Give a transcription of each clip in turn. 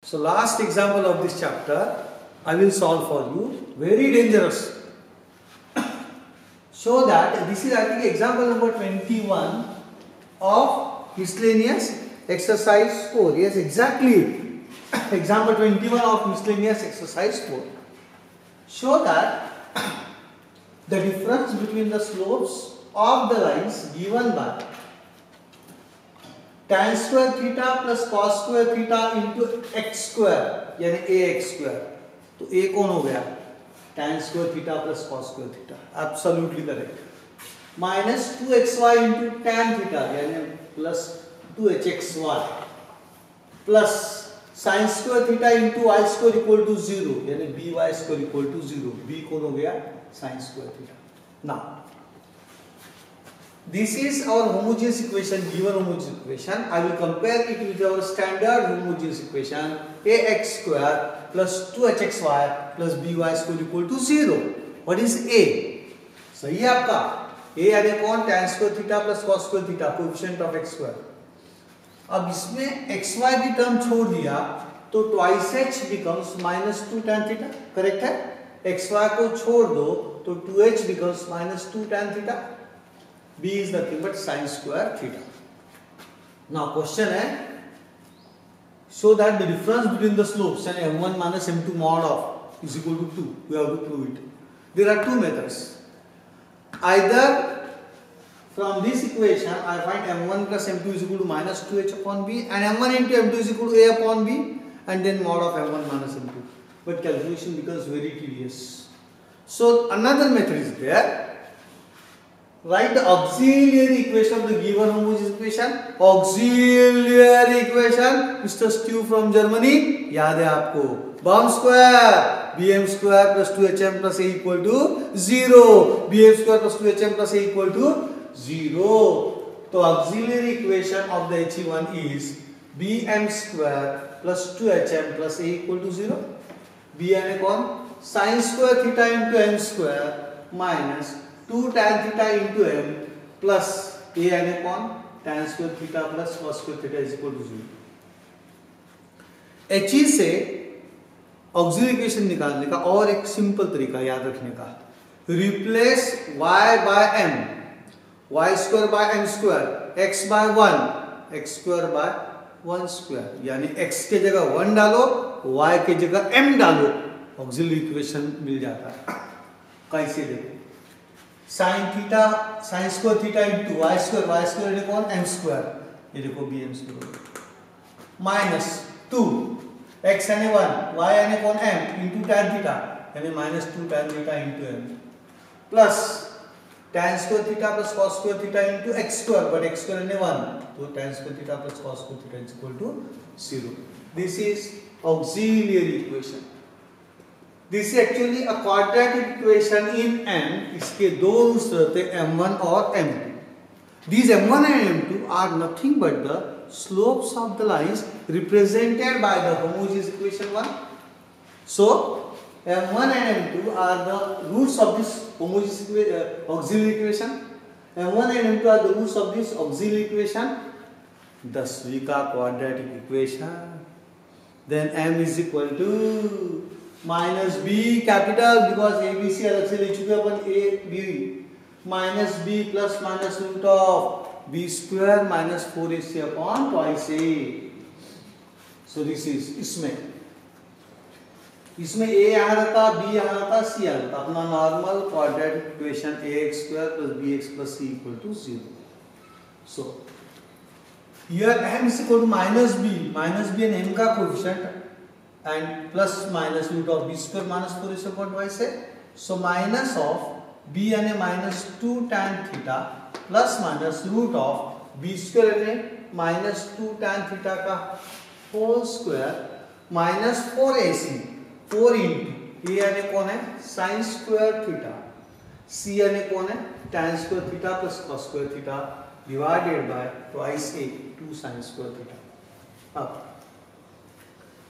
So last example of this chapter I will solve for you. Very dangerous. So that this is I think example number 21 of miscellaneous exercise 4. Yes, exactly. Example 21 of miscellaneous exercise 4. Show that the difference between the slopes of the lines given by tan square theta plus cos square theta into x square यानी ax square. तो a कौन हो गया? tan square theta plus cos square theta. Absolutely correct. Minus 2xy into tan theta यानी plus 2hxy plus sin square theta into y square equal to 0 यानी by square equal to 0. b कौन हो गया? sin square theta. Now this is our homogeneous equation, given homogeneous equation. I will compare it with our standard homogeneous equation ax square plus 2hxy plus by square equal to 0. What is a? सही है आपका. a यानी कौन? tan square theta plus cos square theta, coefficient of x square. अब इसमें xy की term छोड़ दिया तो twice h becomes minus 2 tan theta. Correct है? xy को छोड़ दो तो 2h becomes minus 2 tan theta. b is nothing but sin square theta. Now question है, show that the difference between the slopes and m1 minus m2 mod of is equal to 2. We have to prove it. There are two methods. Either from this equation I find m1 plus m2 is equal to minus 2h upon b and m1 into m2 is equal to a upon b and then mod of m1 minus m2. But calculation becomes very tedious. So another method is there. Write the auxiliary equation of the given homogeneous equation. Auxiliary equation. Mr. Stu from Germany. याद है आपको? Baum square. bm square plus 2hm plus a equal to 0. bm square plus 2hm plus a equal to 0. तो auxiliary equation of the He1 is bm square plus 2hm plus a equal to 0. b यानी कौन? sin square theta into m square minus 2 tan theta into m plus a यानी कौन? tan square theta plus cos square theta is equal to 0. He से auxiliary equation निकालने का और एक simple तरीका याद रखने का. Replace y by m, y square by m square, x by 1, x square by 1 square. यानी x के जगह 1 डालो, y के जगह m डालो, ऑक्सिलरी इक्वेशन मिल जाता है. कैसे देखो? sin theta sin square theta into y square यानी कौन? m square. ये देखो bm स्क्वायर माइनस 2 x यानी 1 y यानी कौन? m इंटू tan थीटा यानी minus 2 tan theta into m plus tan square theta plus cos square theta into x square but x square यानी 1 तो tan square theta plus cos square theta is equal to 0. This is auxiliary equation. This is actually a quadratic equation in m. इसके दो roots रहते हैं m1 और m2. These m1 and m2 are nothing but the slopes of the lines represented by the homogeneous equation 1. So m1 and m2 are the roots of this homogeneous auxiliary equation. m1 and m2 are the roots of this auxiliary equation. 10वीं का quadratic equation. Then m is equal to minus B capital because A B C अलग से ले चुके अपन A B minus B plus minus root of B square minus 4ac upon twice A. So this is इसमें A यहाँ रहता, B यहाँ रहता, सी यहाँ रहता. अपना normal quadratic equation ax square plus bx plus c equal to 0. So here m is equal to minus B and m का coefficient and plus minus root of b square minus 4ac upon twice a. So minus of b यानी minus 2 tan theta plus minus root of b square यानी minus 2 tan theta का whole square minus 4ac 4 into a यानी कौन है? sin square theta, c यानी कौन है? tan square theta plus cos square theta divided by twice a 2 sin square theta. अब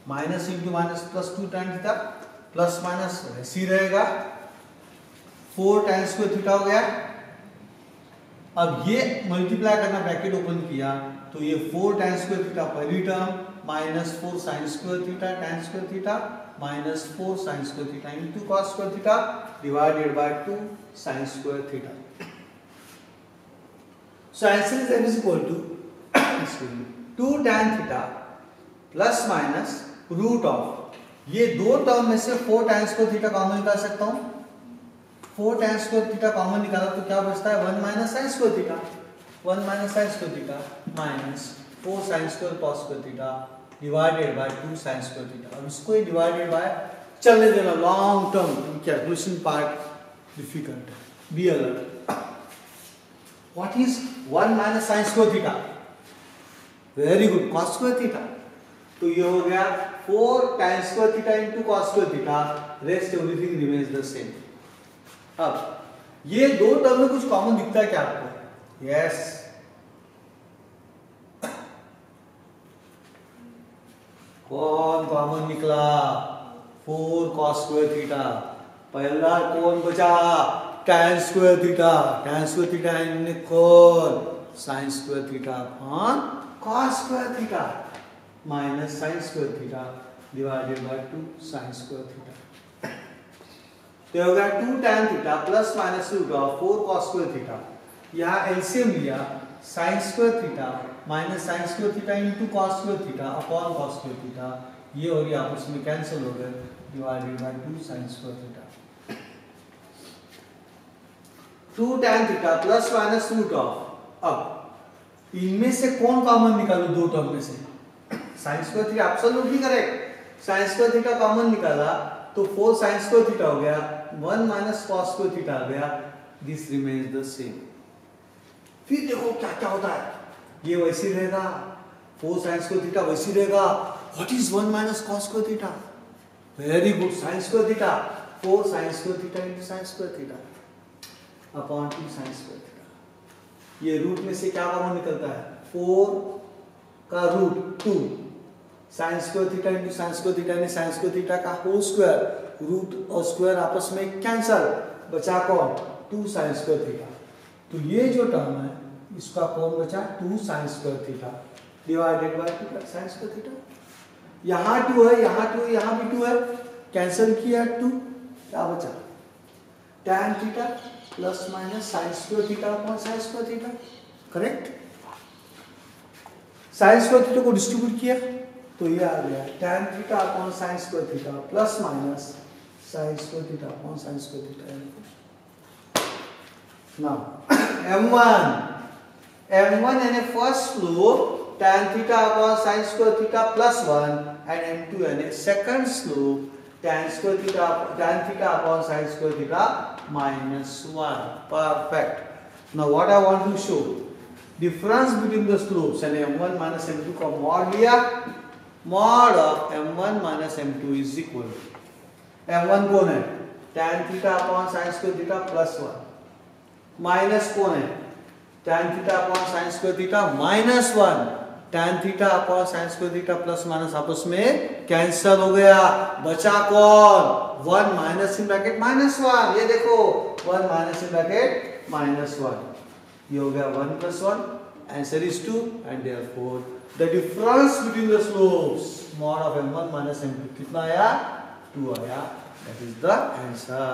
minus into minus plus 2 tan theta plus minus ऐसी रहेगा 4 tan square theta हो गया. अब ये मल्टीप्लाई करना, ब्रैकेट ओपन किया तो ये 4 tan स्क्वायर थीटा पहली term minus 4 sin square theta tan square theta minus 4 sin square theta into cos square theta divided by 2 sin square theta. So answer is m is equal to 2 tan theta plus minus root of, ये दो term में से 4 tan square theta common निकाल सकता हूँ. 4 tan square theta common निकाला तो क्या बचता है 1 minus sin square theta. 1 minus sin square theta minus 4 sin square cos square theta divided by 2 sin square theta. अब इसको ही divided by चलने देना, long term calculation part difficult है, be alert. What is 1 minus sin square theta? Very good, cos square theta. तो ये हो गया 4 tan square theta into cos square theta, rest everything remains the same. अब ये दो टर्म में कुछ कॉमन दिखता है क्या आपको? यस, कौन कॉमन निकला? 4 cos square theta. पहला कौन बचा? tan square theta. tan square theta इनने कौन? sin square theta upon cos square theta minus sin square theta divided by 2 sin square theta. तो हो गया 2 tan theta plus minus root of 4 cos square theta. यहाँ LCM लिया, sin square theta minus sin square theta into cos square theta upon cos square theta. ये और ये आपस में कैंसिल हो गए, divided by 2 sin square theta. 2 tan theta plus minus root of, अब इनमें से कौन कॉमन निकालूं दो टर्म में से? sin square theta absolutely correct. sin square theta common निकाला तो 4 sin square theta हो गया, 1 minus cos square theta आ गया. This remains the same. फिर देखो क्या क्या होता है, ये वैसे रहेगा, 4 sin square theta वैसे रहेगा. What is 1 minus cos square theta? Very good, sin square theta. 4 sin square theta into sin square theta upon 2 sin square theta. ये रूट में से क्या कॉमन निकलता है? 4 का root 2 sin square theta into sin square theta ने sin square theta का whole square, root और स्क्वायर आपस में कैंसल, बचा कौन? 2 sin square theta. तो ये जो टर्म है इसका कौन बचा? 2 sin square theta divided by 2 sin square theta. यहाँ 2 है, यहाँ 2 है, यहाँ भी 2 है, कैंसिल किया 2, क्या बचा? tan theta plus minus sin square theta upon sin square theta. Correct. sin square theta को डिस्ट्रीब्यूट किया तो ये आ गया tan theta upon sin square theta plus minus sin square theta upon sin square theta. Now m1 यानी first slope tan theta upon sin square theta plus 1 and m2 यानी second slope tan theta upon sin square theta minus 1. Perfect. Now what I want to show, difference between the slopes यानी m1 minus m2 का mod लिया, mod of m1 minus m2 is equal to m1 कौन है? tan theta upon sin square theta plus 1 minus कौन है? tan theta upon sin square theta minus 1. tan theta upon sin square theta plus minus आपस में cancel हो गया, बचा कौन? 1 minus in bracket minus 1. ये देखो 1 minus in bracket minus 1. ये हो गया 1 plus 1. Answer is 2 and therefore the difference between the slopes mod of m1 minus m2 कितना आया? 2 आया. That is the answer.